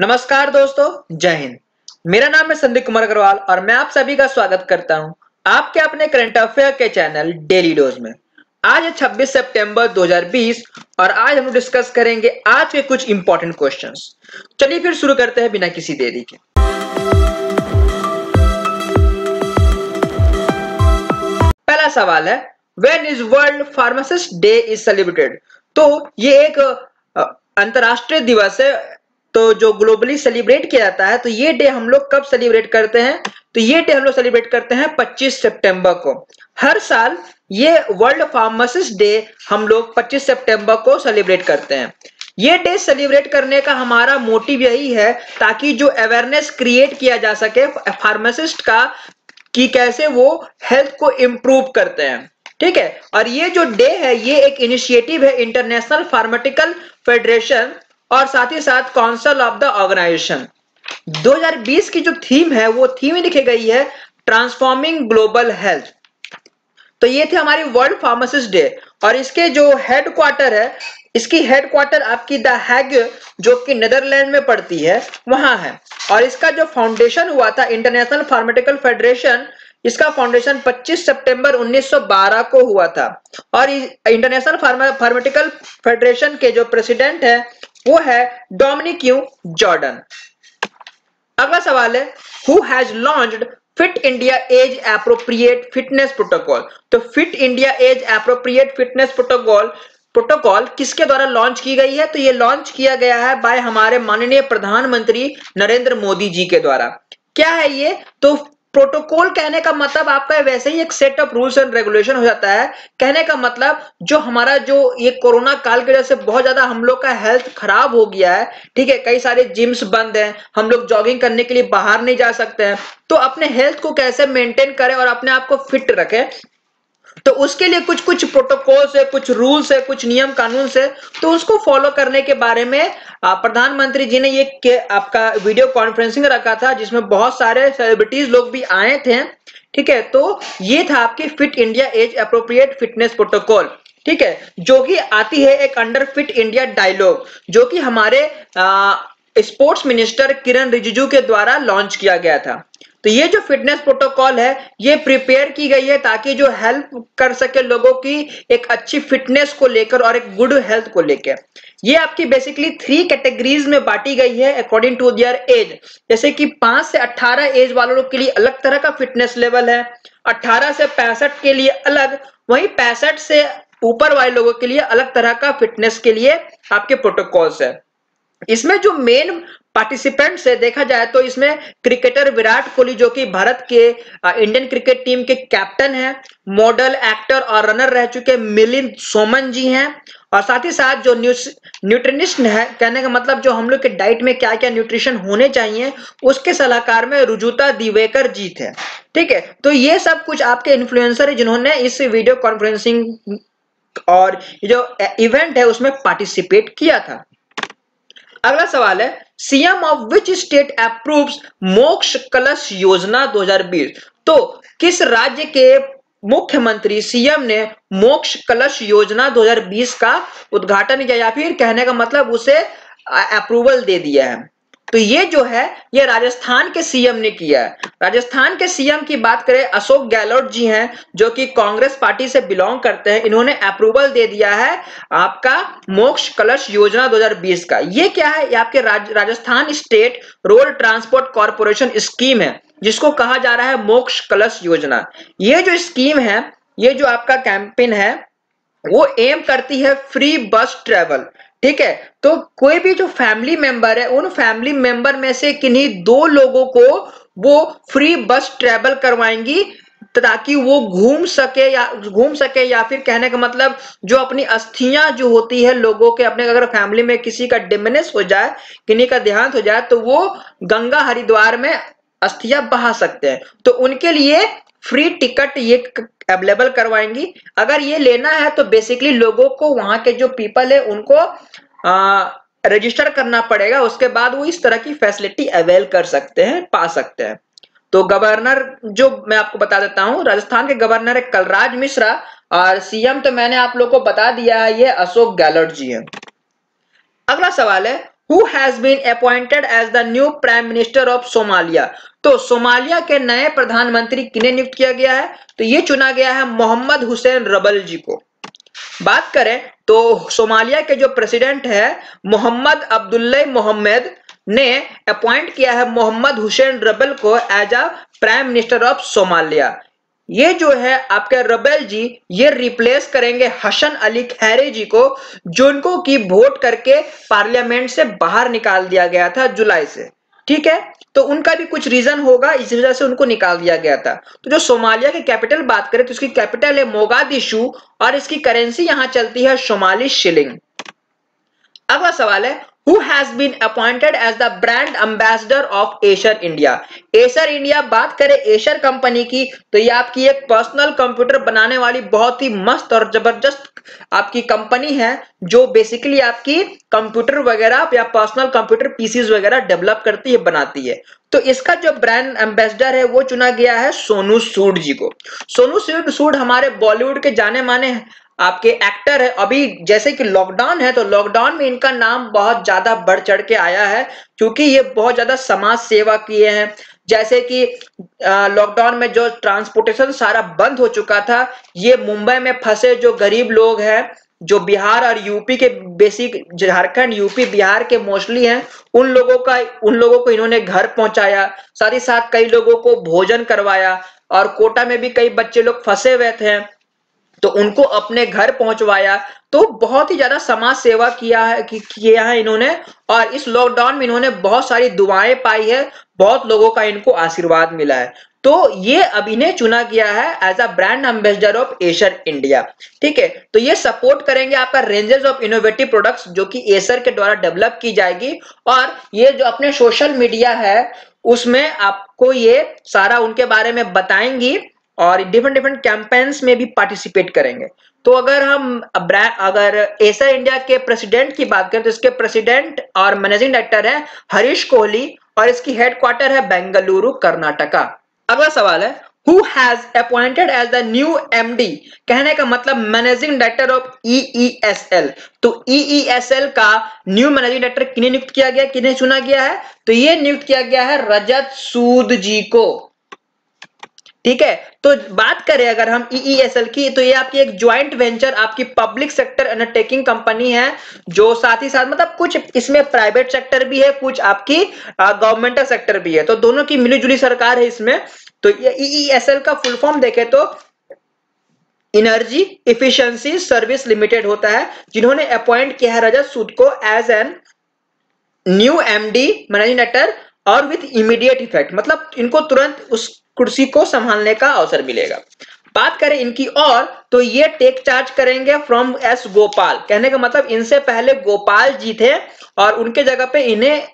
नमस्कार दोस्तों, जय हिंद। मेरा नाम है संदीप कुमार अग्रवाल और मैं आप सभी का स्वागत करता हूं आपके अपने करंट अफेयर के चैनल डेली डोज में। आज है 26 सितंबर 2020 और आज हम डिस्कस करेंगे आज के कुछ इंपॉर्टेंट क्वेश्चंस। चलिए फिर शुरू करते हैं बिना किसी देरी के। पहला सवाल है, when is world pharmacist day is celebrated. तो ये एक अंतरराष्ट्रीय दिवस है, तो जो ग्लोबली सेलिब्रेट किया जाता है। तो ये डे हम लोग कब सेलिब्रेट करते हैं? तो ये डे हम लोग सेलिब्रेट करते हैं 25 सितंबर को। हर साल ये वर्ल्ड फार्मासिस्ट डे हम लोग 25 सितंबर को सेलिब्रेट करते हैं। ये डे सेलिब्रेट करने का हमारा मोटिव यही है ताकि जो अवेयरनेस क्रिएट किया जा सके फार्मासिस्ट का कि कैसे वो हेल्थ को इंप्रूव करते हैं। ठीक है, और ये जो डे है ये एक इनिशिएटिव है इंटरनेशनल फार्मास्यूटिकल फेडरेशन और साथ ही साथ काउंसिल ऑफ द ऑर्गेनाइजेशन। 2020 की जो थीम है वो थीम ही लिखी गई है ट्रांसफॉर्मिंग ग्लोबल हेल्थ। तो ये थी हमारी वर्ल्ड फार्मासिस्ट डे और इसके जो हेडक्वार्टर है, इसकी हेडक्वार्टर आपकी द हैग जो कि नीदरलैंड में पड़ती है वहां है। और इसका जो फाउंडेशन हुआ था इंटरनेशनल फार्मास्यूटिकल फेडरेशन, इसका फाउंडेशन 25 सितंबर 1912 को हुआ था। और इंटरनेशनल फार्मास्यूटिकल फेडरेशन के जो प्रेसिडेंट है वो है डोमिनिक यू जॉर्डन। अगला सवाल है, who has launched Fit India age appropriate fitness protocol. तो Fit India age appropriate fitness protocol किसके द्वारा लॉन्च की गई है? तो ये लॉन्च किया गया है बाय हमारे माननीय प्रधानमंत्री नरेंद्र मोदी जी के द्वारा। क्या है ये? तो प्रोटोकॉल कहने का मतलब आपका वैसे ही एक set of rules and regulation हो जाता है। कहने का मतलब जो हमारा जो ये कोरोना काल की वजह से बहुत ज्यादा हम लोग का हेल्थ खराब हो गया है। ठीक है, कई सारे जिम्स बंद हैं, हम लोग जॉगिंग करने के लिए बाहर नहीं जा सकते हैं। तो अपने हेल्थ को कैसे मेंटेन करें और अपने आप को फिट रखें, तो उसके लिए कुछ कुछ प्रोटोकॉल्स है, कुछ रूल्स है, कुछ नियम कानून है। तो उसको फॉलो करने के बारे में प्रधानमंत्री जी ने ये आपका वीडियो कॉन्फ्रेंसिंग रखा था जिसमें बहुत सारे सेलिब्रिटीज लोग भी आए थे। ठीक है, तो ये था आपकी fit India age appropriate fitness protocol. ठीक है, जो कि आती है एक अंडर फिट इंडिया डायलॉग, जो कि हमारे स्पोर्ट्स मिनिस्टर किरण रिजिजू के द्वारा लॉन्च किया गया था। तो ये जो फिटनेस प्रोटोकॉल है ये प्रिपेयर की गई है ताकि जो हेल्प कर सके लोगों की एक अच्छी फिटनेस को लेकर और एक गुड हेल्थ को लेकर। ये आपकी बेसिकली 3 कैटेगरीज में बांटी गई है अकॉर्डिंग टू देयर एज। जैसे कि 5 से 18 एज वालों के लिए अलग तरह का फिटनेस लेवल है, 18 से 65 के लिए अलग, वहीं 65 से ऊपर वाले लोगों के लिए अलग तरह का फिटनेस के लिए आपके प्रोटोकॉल्स है। इसमें जो मेन पार्टिसिपेंट्स है देखा जाए तो इसमें क्रिकेटर विराट कोहली जो कि भारत के इंडियन क्रिकेट टीम के कैप्टन हैं, मॉडल, एक्टर और रनर रह चुके मिलिंद सोमन जी हैं, और साथ ही साथ जो न्यूट्रिनिस्ट है, कहने का मतलब जो हम लोग के डाइट में क्या क्या न्यूट्रिशन होने चाहिए उसके सलाहकार में रुजुता दिवेकर जी थे। ठीक है, तो ये सब कुछ आपके इन्फ्लुएंसर है जिन्होंने इस वीडियो कॉन्फ्रेंसिंग और जो इवेंट है उसमें पार्टिसिपेट किया था। अगला सवाल है, CM of which state approves मोक्ष कलश योजना 2020। तो किस राज्य के मुख्यमंत्री सीएम ने मोक्ष कलश योजना 2020 का उद्घाटन किया या फिर कहने का मतलब उसे अप्रूवल दे दिया है? तो ये जो है ये राजस्थान के सीएम ने किया है। राजस्थान के सीएम की बात करें अशोक गहलोत जी हैं जो कि कांग्रेस पार्टी से बिलोंग करते हैं। इन्होंने अप्रूवल दे दिया है आपका मोक्ष कलश योजना 2020 का। ये क्या है? ये आपके Rajasthan state road transport corporation scheme है जिसको कहा जा रहा है मोक्ष कलश योजना। ये जो स्कीम है, ये जो आपका कैंपेन है वो एम करती है फ्री बस ट्रेवल। ठीक है, तो कोई भी जो फैमिली मेंबर है उन फैमिली मेंबर में से किन्हीं 2 लोगों को वो फ्री बस ट्रेवल करवाएंगी ताकि वो घूम सके या फिर कहने का मतलब जो अपनी अस्थियां जो होती है लोगों के, अपने अगर फैमिली में किसी का डिमिनिश हो जाए, किन्हीं का देहांत हो जाए, तो वो गंगा हरिद्वार में अस्थियां बहा सकते हैं। तो उनके लिए फ्री टिकट ये अवेलेबल करवाएंगी। अगर ये लेना है तो बेसिकली लोगों को वहां के जो पीपल है उनको रजिस्टर करना पड़ेगा, उसके बाद वो इस तरह की फैसिलिटी अवेल कर सकते हैं, पा सकते हैं। तो गवर्नर जो मैं आपको बता देता हूं, राजस्थान के गवर्नर है कलराज मिश्रा और सीएम तो मैंने आप लोग को बता दिया है ये अशोक गहलोत जी है। अगला सवाल है, who has been appointed as the new prime minister of Somalia. तो सोमालिया के नए प्रधानमंत्री किन्हें नियुक्त किया गया है? तो ये चुना गया है मोहम्मद हुसैन रबल जी को। बात करें तो सोमालिया के जो प्रेसिडेंट है मोहम्मद अब्दुल्ला मोहम्मद ने अपॉइंट किया है मोहम्मद हुसैन रबल को as a prime minister of Somalia. ये जो है आपके रबेल जी ये रिप्लेस करेंगे हसन अली खैरे जी को, जिनको की वोट करके पार्लियामेंट से बाहर निकाल दिया गया था जुलाई से। ठीक है, तो उनका भी कुछ रीजन होगा, इस वजह से उनको निकाल दिया गया था। तो जो सोमालिया की कैपिटल बात करें तो इसकी कैपिटल है मोगादिशु और इसकी करेंसी यहां चलती है सोमाली शिलिंग। अगला सवाल है Who has been appointed as the brand ambassador of Acer India? Acer India बात करें एशर कंपनी की तो ये आपकी एक पर्सनल कंप्यूटर बनाने वाली बहुत ही मस्त और जबरदस्त आपकी कंपनी है, जो बेसिकली आपकी कंप्यूटर वगैरह या पर्सनल कंप्यूटर पीसीज वगैरह डेवलप करती है, बनाती है। तो इसका जो ब्रांड एम्बेसडर है वो चुना गया है सोनू सूद जी को। सोनू सूद हमारे बॉलीवुड के जाने माने आपके एक्टर है। अभी जैसे कि लॉकडाउन है तो लॉकडाउन में इनका नाम बहुत ज्यादा बढ़ चढ़ के आया है, क्योंकि ये बहुत ज्यादा समाज सेवा किए हैं। जैसे कि लॉकडाउन में जो ट्रांसपोर्टेशन सारा बंद हो चुका था, ये मुंबई में फंसे जो गरीब लोग हैं, जो बिहार और यूपी के बेसिक झारखंड यूपी बिहार के मोस्टली हैं, उन लोगों को इन्होंने घर पहुंचाया, साथ ही साथ कई लोगों को भोजन करवाया, और कोटा में भी कई बच्चे लोग फंसे हुए थे तो उनको अपने घर पहुंचवाया। तो बहुत ही ज्यादा समाज सेवा किया है इन्होंने, और इस लॉकडाउन में इन्होंने बहुत सारी दुआएं पाई है, बहुत लोगों का इनको आशीर्वाद मिला है। तो ये अब इन्हें चुना गया है as a brand ambassador of Acer India. ठीक है, तो ये सपोर्ट करेंगे आपका रेंजेस ऑफ इनोवेटिव प्रोडक्ट्स जो कि एसर के द्वारा डेवलप की जाएगी, और ये जो अपने सोशल मीडिया है उसमें आपको ये सारा उनके बारे में बताएंगी और डिफरेंट कैंपेन्स में भी पार्टिसिपेट करेंगे। तो अगर एसर इंडिया के प्रेसिडेंट की बात करें तो इसके प्रेसिडेंट और मैनेजिंग डायरेक्टर है हरीश कोहली, और इसकी हेडक्वार्टर है बेंगलुरु कर्नाटका। अगला सवाल है Who has appointed as the new MD? कहने का मतलब मैनेजिंग डायरेक्टर ऑफ EESL। तो EESL का न्यू मैनेजिंग डायरेक्टर किन्हें नियुक्त किया गया, किन्हें चुना गया है? तो ये नियुक्त किया गया है रजत सूद जी को। ठीक है, तो बात करें अगर हम EESL की तो ये आपकी एक ज्वाइंट वेंचर आपकी पब्लिक सेक्टर अंडरटेकिंग कंपनी है, जो साथ ही साथ मतलब कुछ इसमें प्राइवेट सेक्टर भी है, कुछ आपकी गवर्नमेंटल सेक्टर भी है, तो दोनों की मिलीजुली सरकार है इसमें। तो ये EESL का फुल फॉर्म देखें तो एनर्जी इफिशिएंसी सर्विस लिमिटेड होता है, जिन्होंने अपॉइंट किया है रजत सूद को as an new MD managing director और विथ इमीडिएट इफेक्ट, मतलब इनको तुरंत उस कुर्सी को संभालने का अवसर मिलेगा। बात करें इनकी और तो ये टेक चार्ज करेंगे फ्रॉम एस गोपाल। कहने का मतलब इनसे पहले गोपाल जी थे और उनके जगह पे इन्हें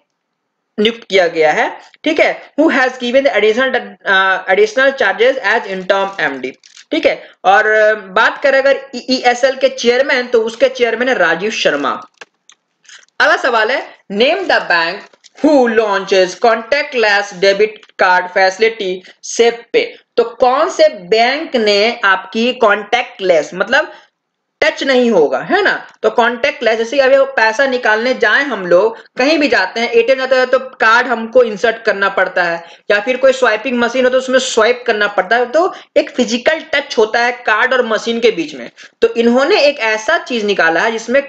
नियुक्त किया गया है। ठीक है, who has given additional charges as interim MD। ठीक है, और बात करें अगर EESL के चेयरमैन तो उसके चेयरमैन है राजीव शर्मा। अगला सवाल है name the bank Who launches contactless debit card facility SafePay? तो कौन से बैंक ने आपकी कॉन्टैक्टलेस मतलब टच नहीं होगा, है ना, तो कॉन्टैक्टलेस, जैसे अभी पैसा निकालने जाए हम लोग कहीं भी जाते हैं ATM जाते हैं तो कार्ड हमको इंसर्ट करना पड़ता है, या फिर कोई स्वाइपिंग मशीन हो तो उसमें स्वाइप करना पड़ता है, तो एक फिजिकल टच होता है कार्ड और मशीन के बीच में। तो इन्होंने एक ऐसा चीज निकाला है जिसमें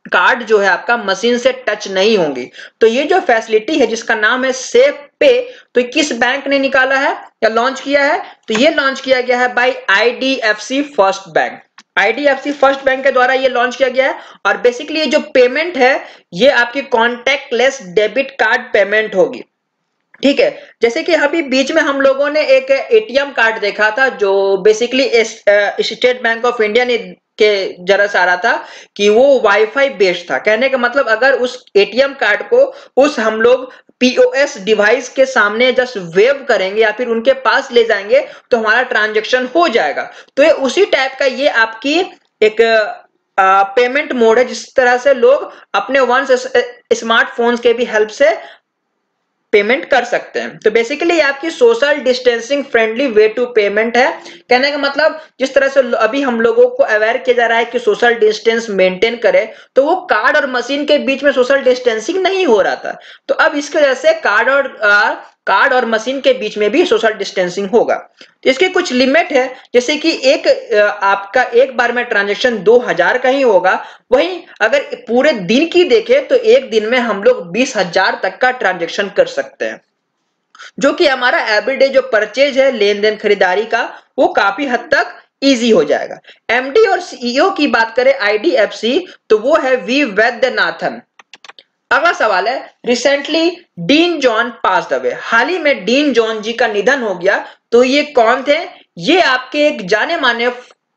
कार्ड जो है आपका मशीन से टच नहीं होंगी। तो ये जो फैसिलिटी है जिसका नाम है सेफ पे, तो किस बैंक ने निकाला है या लॉन्च किया है? तो ये लॉन्च किया गया है by IDFC first bank. IDFC first bank के द्वारा ये लॉन्च किया गया है, और बेसिकली ये जो पेमेंट है ये आपकी कॉन्टैक्टलेस डेबिट कार्ड पेमेंट होगी। ठीक है, जैसे कि अभी बीच में हम लोगों ने एक ATM कार्ड देखा था जो basically state bank of India ने के जरा सा रहा था कि वो वाईफाई बेस्ड था। कहने का मतलब अगर उस ATM कार्ड को उस हम लोग POS डिवाइस के सामने जस्ट वेव करेंगे या फिर उनके पास ले जाएंगे तो हमारा ट्रांजैक्शन हो जाएगा। तो ये उसी टाइप का ये आपकी एक पेमेंट मोड है, जिस तरह से लोग अपने वंस स्मार्टफोन्स के भी हेल्प से पेमेंट कर सकते हैं। तो बेसिकली आपकी social distancing friendly way to payment है। कहने का मतलब जिस तरह से अभी हम लोगों को अवेयर किया जा रहा है कि सोशल डिस्टेंस मेंटेन करें, तो वो कार्ड और मशीन के बीच में सोशल डिस्टेंसिंग नहीं हो रहा था। तो अब इसकी वजह से कार्ड और मशीन के बीच में भी सोशल डिस्टेंसिंग होगा। तो इसके कुछ लिमिट है, जैसे कि आपका एक बार में ट्रांजैक्शन 2000 का ही होगा। वहीं अगर पूरे दिन की देखें तो एक दिन में हम लोग 20,000 तक का ट्रांजैक्शन कर सकते हैं, जो कि हमारा एवरीडे जो परचेज है, लेन देन खरीदारी का, वो काफी हद तक इजी हो जाएगा। एमडी और सीईओ की बात करें आईडीएफसी, तो वो है वी वैद्यनाथन। अगला सवाल है, recently Dean John passed away, हाल ही में डीन जॉन जी का निधन हो गया। तो ये कौन थे? ये आपके एक जाने माने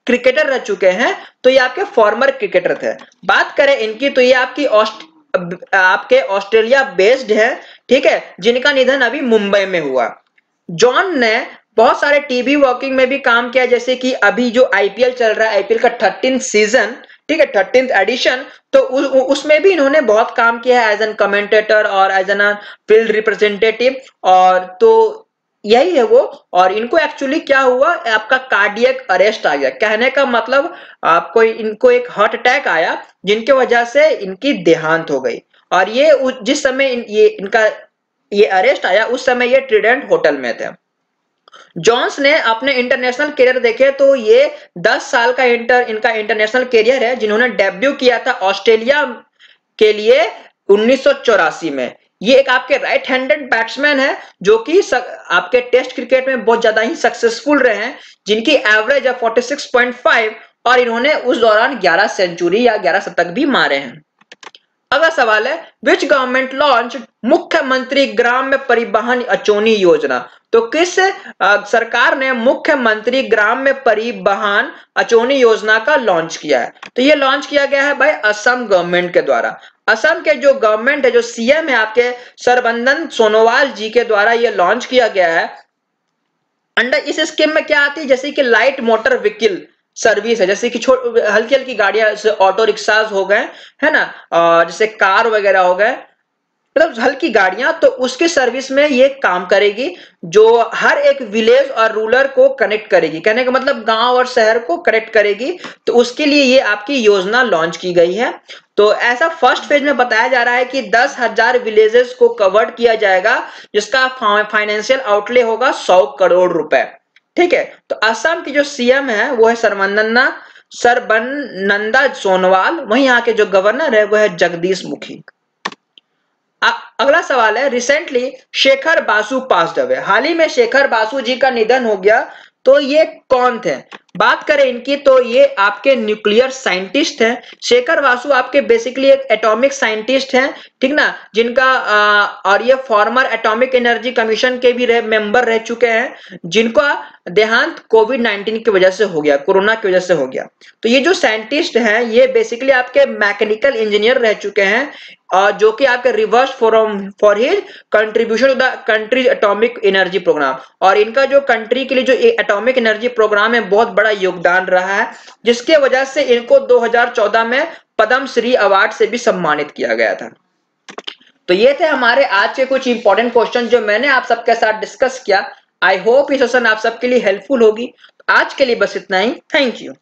क्रिकेटर रह चुके हैं। तो ये आपके फॉर्मर क्रिकेटर थे। बात करें इनकी, तो ये आपके ऑस्ट्रेलिया बेस्ड है, ठीक है, जिनका निधन अभी मुंबई में हुआ। जॉन ने बहुत सारे टीवी वॉकिंग में भी काम किया, जैसे कि अभी जो आईपीएल चल रहा है, आईपीएल का 13th सीजन, ठीक है, 13th एडिशन, तो उसमें भी इन्होंने बहुत काम किया है एज एन कमेंटेटर और एज एन फील्ड रिप्रेजेंटेटिव। और तो यही है वो। और इनको एक्चुअली क्या हुआ, आपका कार्डियक अरेस्ट आ गया। कहने का मतलब आपको इनको एक हार्ट अटैक आया, जिनके वजह से इनकी देहांत हो गई। और ये जिस समय ये अरेस्ट आया, उस समय ये ट्रिडेंट होटल में थे। जॉन्स ने अपने इंटरनेशनल करियर देखे तो ये 10 साल का इनका इंटरनेशनल करियर है, जिन्होंने डेब्यू किया था ऑस्ट्रेलिया के लिए 1984 में। ये एक आपके राइट हैंडेड बैट्समैन है, जो कि आपके टेस्ट क्रिकेट में बहुत ज्यादा ही सक्सेसफुल रहे हैं, जिनकी एवरेज है 46.5, और इन्होंने उस दौरान 11 सेंचुरी या 11 शतक भी मारे हैं। अगला सवाल है, विच गवर्नमेंट लॉन्च मुख्यमंत्री ग्राम्य परिवहन अचोनी योजना। तो किस सरकार ने मुख्यमंत्री ग्राम्य परिवहन अचोनी योजना का लॉन्च किया है? तो ये लॉन्च किया गया है भाई असम गवर्नमेंट के द्वारा। असम के जो गवर्नमेंट है, जो सीएम है आपके सर्बानंद सोनोवाल जी के द्वारा ये लॉन्च किया गया है। अंडर इस स्कीम में क्या आती है, जैसे कि लाइट मोटर व्हीकल सर्विस है, जैसे कि हल्की हल्की गाड़ियां, जैसे ऑटो रिक्शाज हो गए, है ना, और जैसे कार वगैरह हो गए, मतलब हल्की गाड़ियां, तो उसके सर्विस में ये काम करेगी, जो हर एक विलेज और रूरल को कनेक्ट करेगी। कहने का मतलब गांव और शहर को कनेक्ट करेगी। तो उसके लिए ये आपकी योजना लॉन्च की गई है। तो ऐसा फर्स्ट फेज में बताया जा रहा है कि 10,000 विलेजेस को कवर्ड किया जाएगा, जिसका फाइनेंशियल आउटले होगा 100 करोड़ रुपए। ठीक है। तो असम की जो सीएम है वो है सर्बानंदा सोनोवाल। वहीं यहाँ के जो गवर्नर है वो है जगदीश मुखी। अगला सवाल है, recently Shekhar Basu passed away, हाल ही में शेखर बासु जी का निधन हो गया। तो ये कौन थे? बात करें इनकी, तो ये आपके न्यूक्लियर साइंटिस्ट हैं। शेखर बासु आपके बेसिकली एक एटॉमिक साइंटिस्ट हैं, ठीक ना, जिनका और ये फॉर्मर एटॉमिक एनर्जी कमीशन के भी मेंबर रह चुके हैं, जिनका देहांत कोविड-19 की वजह से हो गया, कोरोना की वजह से हो गया। तो ये जो साइंटिस्ट हैं, ये बेसिकली आपके मैकेनिकल इंजीनियर रह चुके हैं, और जो कि आपके reverse for his contribution to the country's atomic energy programme. और इनका जो कंट्री के लिए जो एटॉमिक एनर्जी प्रोग्राम है, बहुत बड़ा योगदान रहा है, जिसके वजह से इनको 2014 में पद्म श्री अवार्ड से भी सम्मानित किया गया था। तो ये थे हमारे आज के कुछ इंपॉर्टेंट क्वेश्चन जो मैंने आप सबके साथ डिस्कस किया। आई होप ये सेशन आप सबके लिए हेल्पफुल होगी। आज के लिए बस इतना ही। Thank you.